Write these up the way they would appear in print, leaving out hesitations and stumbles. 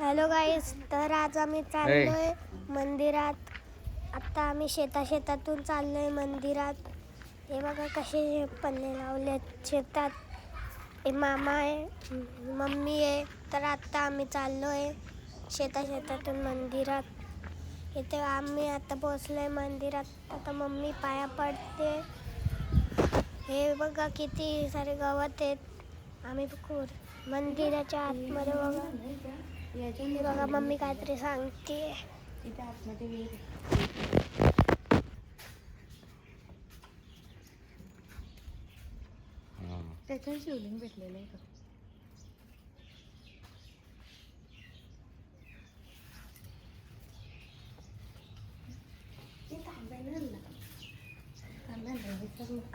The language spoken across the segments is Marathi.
हॅलो गाईस, तर आज आम्ही चाललोय मंदिरात. आता आम्ही शेतातून चाललोय मंदिरात. हे बघा कसे पन्ने लावलेत शेतात. हे मामा आहे, मम्मी आहे. तर आता आम्ही चाललोय शेतातून मंदिरात. इथे आम्ही आता पोहोचलोय मंदिरात. आता मम्मी पाया पडते. हे बघा किती सारे गवत आहेत. आम्ही मंदिराच्या आतमध्ये बघा मम्मी काहीतरी सांगते. त्याच्या शिवलिंग भेटलेलं आहे का?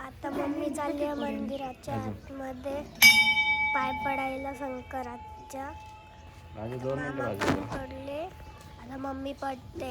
आता मम्मी चालली मंदिराच्या आतमध्ये पाय पडायला शंकराच्या. मामा पण पडले, आता मम्मी पडते.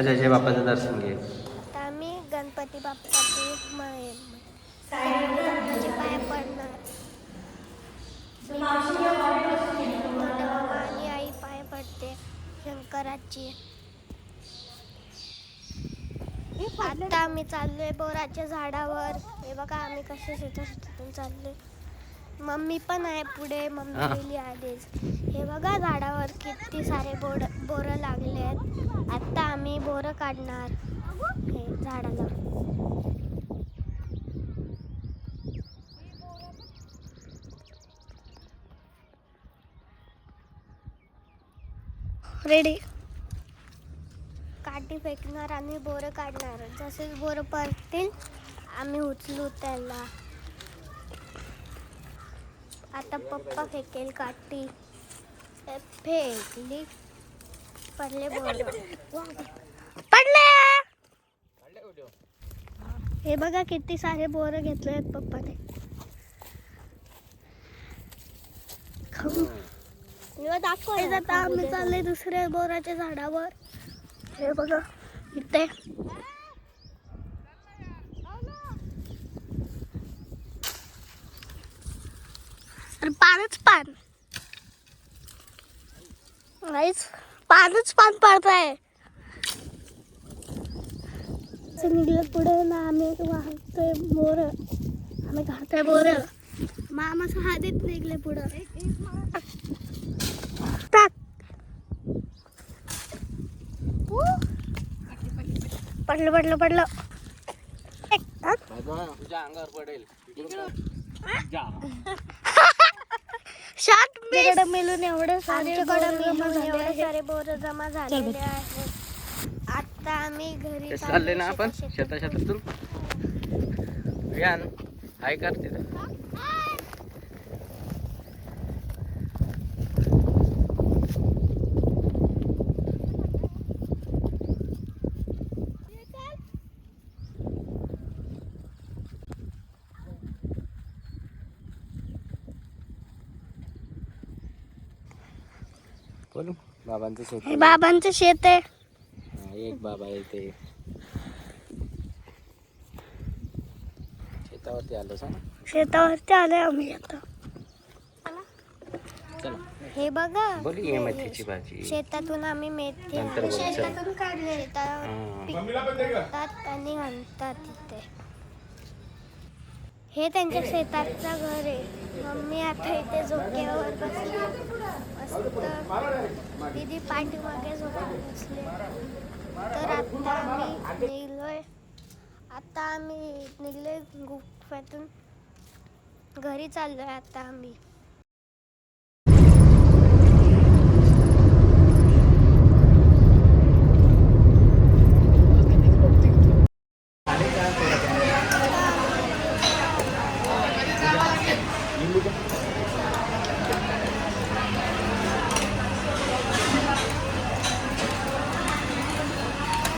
जय बाप्पाचं दर्शन घे. आता आम्ही गणपती बाप्पाचे पाय पडणार. आणि आई पाय पडते शंकराची. आता आम्ही चाललोय बोराच्या झाडावर. हे बघा आम्ही कसे शेतातून चाललोय. मम्मी पण आहे पुढे, मम्मी गेली आधीच. हे बघा झाडावर किती सारे बोरं लागले आहेत. आता आम्ही बोरं काढणार हे झाडाला. रेडी. काठी फेकणार आणि बोरं काढणार. जसेच बोरं परतील आम्ही उचलू त्याला. आता पप्पा फेकेल काठी. फेकली, पडले बोरं. पडले. हे बघा किती सारे बोरं घेतले आहेत पप्पाने. दाखवायचं. आता आम्ही चाललोय दुसऱ्या बोराच्या झाडावर. हे बघा इथे पानच पान पडत आहे. निघलं पुढे ना आम्ही वाहतोय बोर. आम्ही काढतोय बोर. मामाचं हातीत निघले पुढं. पडलं तुझ्या अंगावर पडेल. शॉट मिळून एवढे सारे बोर जमा झालेले आहेत. आता आम्ही घरी चालले ना आपण शेतातून. हाय करते बोलू. बाबांचं शेत. हे बाबांचं शेत आहे. एक बाबा आहे ते. शेतावरती आलो ना. शेतावरती आलोय आम्ही आता. चला. हे बघा बोलू मेथीची भाजी. शेतातून आम्ही मेथी शेतातून काढले आणि आणतात तिथे. हे त्यांच्या शेताचं घर आहे. मम्मी आता इथे झोक्यावर बसली. मस्त दीदी पाठीमागे झोपून बसले. तर आता आम्ही निघलोय गुफेतून. घरी चाललोय आता आम्ही.